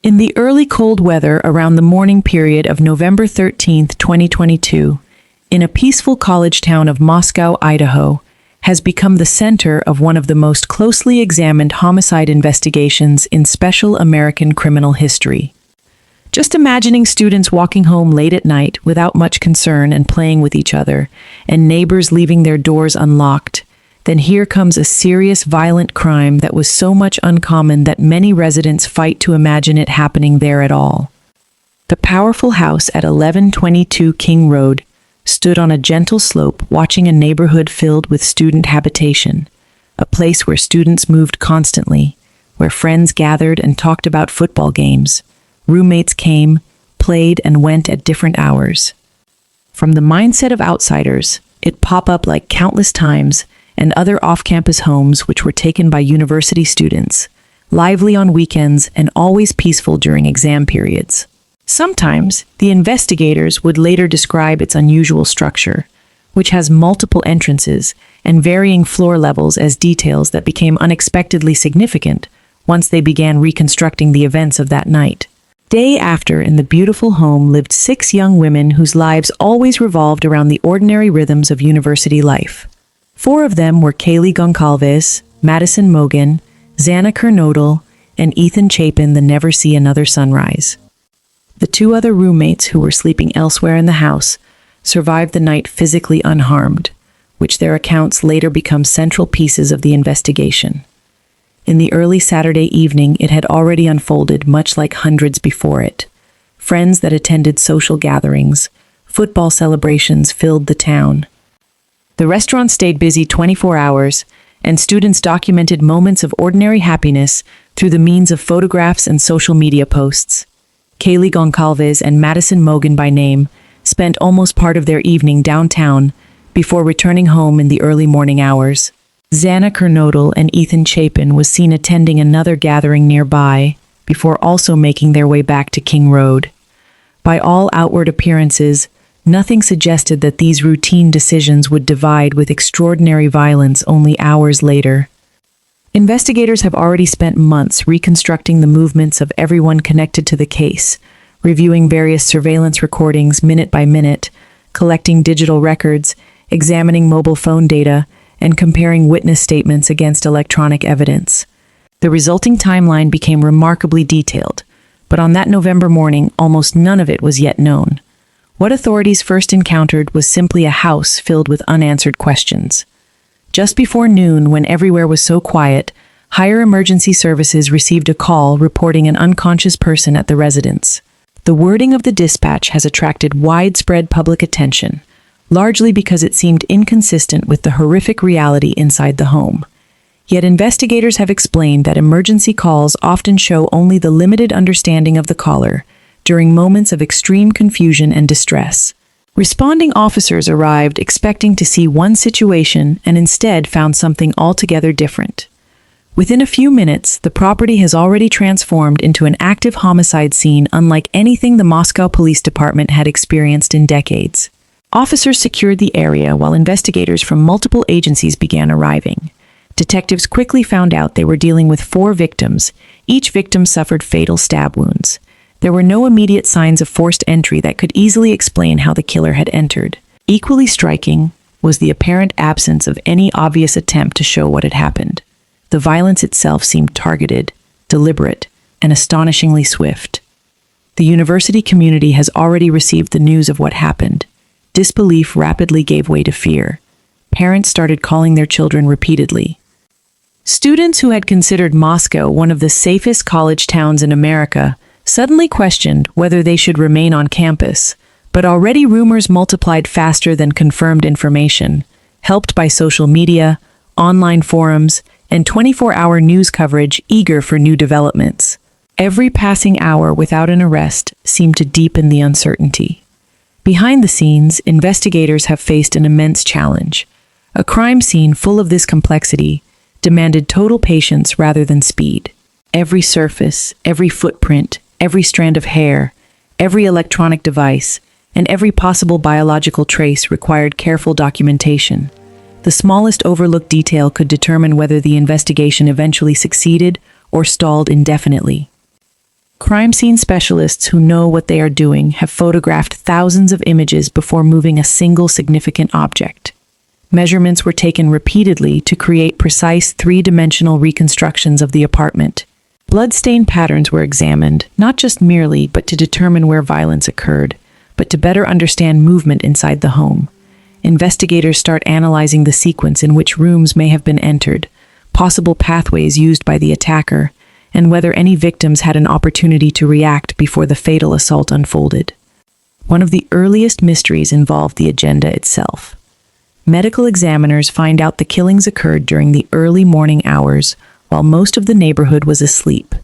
In the early cold weather around the morning period of November 13th, 2022, in a peaceful college town of Moscow, Idaho, has become the center of one of the most closely examined homicide investigations in special American criminal history. Just imagining students walking home late at night without much concern and playing with each other, and neighbors leaving their doors unlocked, then here comes a serious violent crime that was so much uncommon that many residents fight to imagine it happening there at all. The powerful house at 1122 King Road stood on a gentle slope watching a neighborhood filled with student habitation, a place where students moved constantly, where friends gathered and talked about football games. Roommates came, played, and went at different hours. From the mindset of outsiders, it popped up like countless times, and other off-campus homes which were taken by university students, lively on weekends and always peaceful during exam periods. Sometimes, the investigators would later describe its unusual structure, which has multiple entrances and varying floor levels as details that became unexpectedly significant once they began reconstructing the events of that night. Day after, in the beautiful home lived 6 young women whose lives always revolved around the ordinary rhythms of university life. 4 of them were Kaylee Goncalves, Madison Mogan, Xana Kernodle, and Ethan Chapin, the Never See Another Sunrise. The 2 other roommates who were sleeping elsewhere in the house survived the night physically unharmed, which their accounts later become central pieces of the investigation. In the early Saturday evening, it had already unfolded much like hundreds before it. Friends that attended social gatherings, football celebrations filled the town. The restaurant stayed busy 24 hours, and students documented moments of ordinary happiness through the means of photographs and social media posts. Kaylee Goncalves and Madison Mogan by name spent almost part of their evening downtown before returning home in the early morning hours. Xana Kernodle and Ethan Chapin was seen attending another gathering nearby before also making their way back to King Road. By all outward appearances, nothing suggested that these routine decisions would divide with extraordinary violence only hours later. Investigators have already spent months reconstructing the movements of everyone connected to the case, reviewing various surveillance recordings minute by minute, collecting digital records, examining mobile phone data, and comparing witness statements against electronic evidence. The resulting timeline became remarkably detailed, but on that November morning, almost none of it was yet known. What authorities first encountered was simply a house filled with unanswered questions. Just before noon, when everywhere was so quiet, higher emergency services received a call reporting an unconscious person at the residence. The wording of the dispatch has attracted widespread public attention, largely because it seemed inconsistent with the horrific reality inside the home. Yet investigators have explained that emergency calls often show only the limited understanding of the caller during moments of extreme confusion and distress. Responding officers arrived expecting to see one situation and instead found something altogether different. Within a few minutes, the property has already transformed into an active homicide scene unlike anything the Moscow Police Department had experienced in decades. Officers secured the area while investigators from multiple agencies began arriving. Detectives quickly found out they were dealing with 4 victims. Each victim suffered fatal stab wounds. There were no immediate signs of forced entry that could easily explain how the killer had entered. Equally striking was the apparent absence of any obvious attempt to show what had happened. The violence itself seemed targeted, deliberate, and astonishingly swift. The university community has already received the news of what happened. Disbelief rapidly gave way to fear. Parents started calling their children repeatedly. Students who had considered Moscow one of the safest college towns in America suddenly questioned whether they should remain on campus, but already rumors multiplied faster than confirmed information, helped by social media, online forums, and 24-hour news coverage eager for new developments. Every passing hour without an arrest seemed to deepen the uncertainty. Behind the scenes, investigators have faced an immense challenge. A crime scene full of this complexity demanded total patience rather than speed. Every surface, every footprint, every strand of hair, every electronic device, and every possible biological trace required careful documentation. The smallest overlooked detail could determine whether the investigation eventually succeeded or stalled indefinitely. Crime scene specialists who know what they are doing have photographed thousands of images before moving a single significant object. Measurements were taken repeatedly to create precise three-dimensional reconstructions of the apartment. Bloodstain patterns were examined, not just merely but to determine where violence occurred, but to better understand movement inside the home. Investigators start analyzing the sequence in which rooms may have been entered, possible pathways used by the attacker, and whether any victims had an opportunity to react before the fatal assault unfolded. One of the earliest mysteries involved the agenda itself. Medical examiners find out the killings occurred during the early morning hours, while most of the neighborhood was asleep.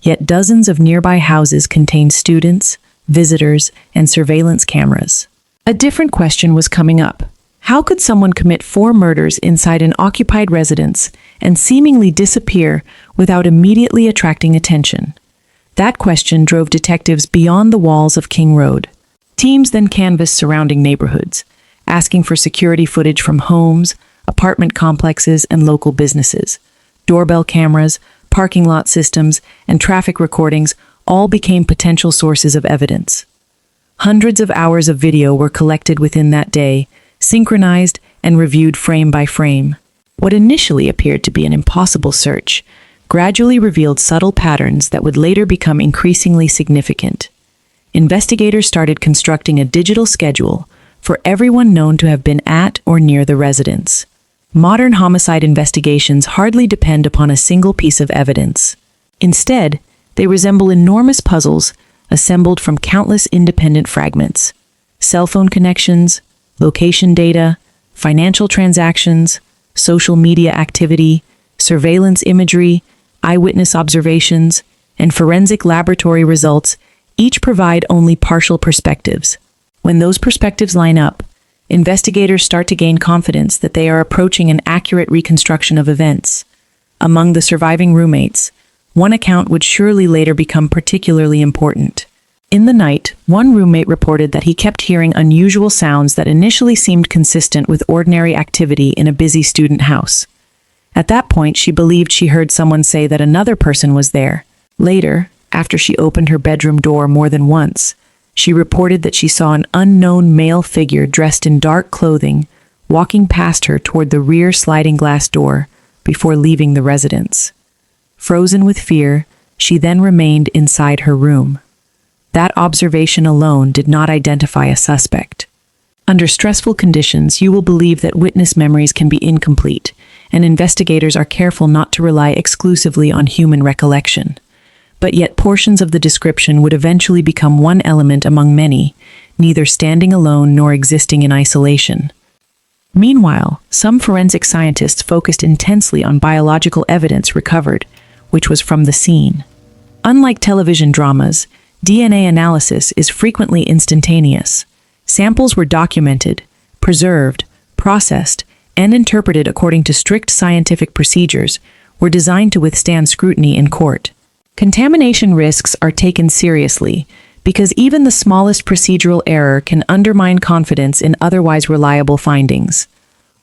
Yet dozens of nearby houses contained students, visitors, and surveillance cameras. A different question was coming up. How could someone commit 4 murders inside an occupied residence and seemingly disappear without immediately attracting attention? That question drove detectives beyond the walls of King Road. Teams then canvassed surrounding neighborhoods, asking for security footage from homes, apartment complexes, and local businesses. Doorbell cameras, parking lot systems, and traffic recordings all became potential sources of evidence. Hundreds of hours of video were collected within that day, synchronized and reviewed frame by frame. What initially appeared to be an impossible search gradually revealed subtle patterns that would later become increasingly significant. Investigators started constructing a digital schedule for everyone known to have been at or near the residence. Modern homicide investigations hardly depend upon a single piece of evidence. Instead, they resemble enormous puzzles assembled from countless independent fragments. Cell phone connections, location data, financial transactions, social media activity, surveillance imagery, eyewitness observations, and forensic laboratory results each provide only partial perspectives. When those perspectives line up, investigators start to gain confidence that they are approaching an accurate reconstruction of events. Among the surviving roommates, one account would surely later become particularly important. In the night, one roommate reported that he kept hearing unusual sounds that initially seemed consistent with ordinary activity in a busy student house. At that point, she believed she heard someone say that another person was there. Later, after she opened her bedroom door more than once, she reported that she saw an unknown male figure dressed in dark clothing walking past her toward the rear sliding glass door before leaving the residence. Frozen with fear, she then remained inside her room. That observation alone did not identify a suspect. Under stressful conditions, you will believe that witness memories can be incomplete, and investigators are careful not to rely exclusively on human recollection. But yet portions of the description would eventually become one element among many, neither standing alone nor existing in isolation. Meanwhile, some forensic scientists focused intensely on biological evidence recovered, which was from the scene. Unlike television dramas, DNA analysis is frequently instantaneous. Samples were documented, preserved, processed, and interpreted according to strict scientific procedures, were designed to withstand scrutiny in court. Contamination risks are taken seriously because even the smallest procedural error can undermine confidence in otherwise reliable findings.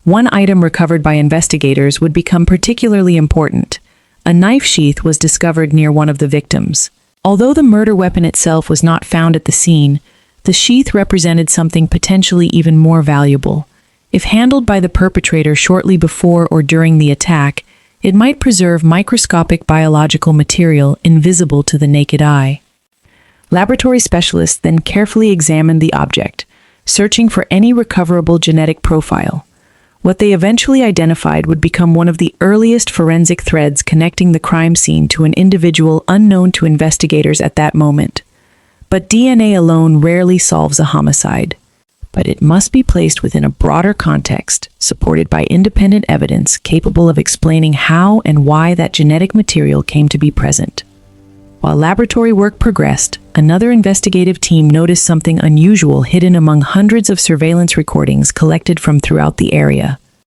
One item recovered by investigators would become particularly important. A knife sheath was discovered near one of the victims. Although the murder weapon itself was not found at the scene, the sheath represented something potentially even more valuable. If handled by the perpetrator shortly before or during the attack, it might preserve microscopic biological material invisible to the naked eye. Laboratory specialists then carefully examined the object, searching for any recoverable genetic profile. What they eventually identified would become one of the earliest forensic threads connecting the crime scene to an individual unknown to investigators at that moment. But DNA alone rarely solves a homicide. But it must be placed within a broader context, supported by independent evidence capable of explaining how and why that genetic material came to be present. While laboratory work progressed, another investigative team noticed something unusual hidden among hundreds of surveillance recordings collected from throughout the area.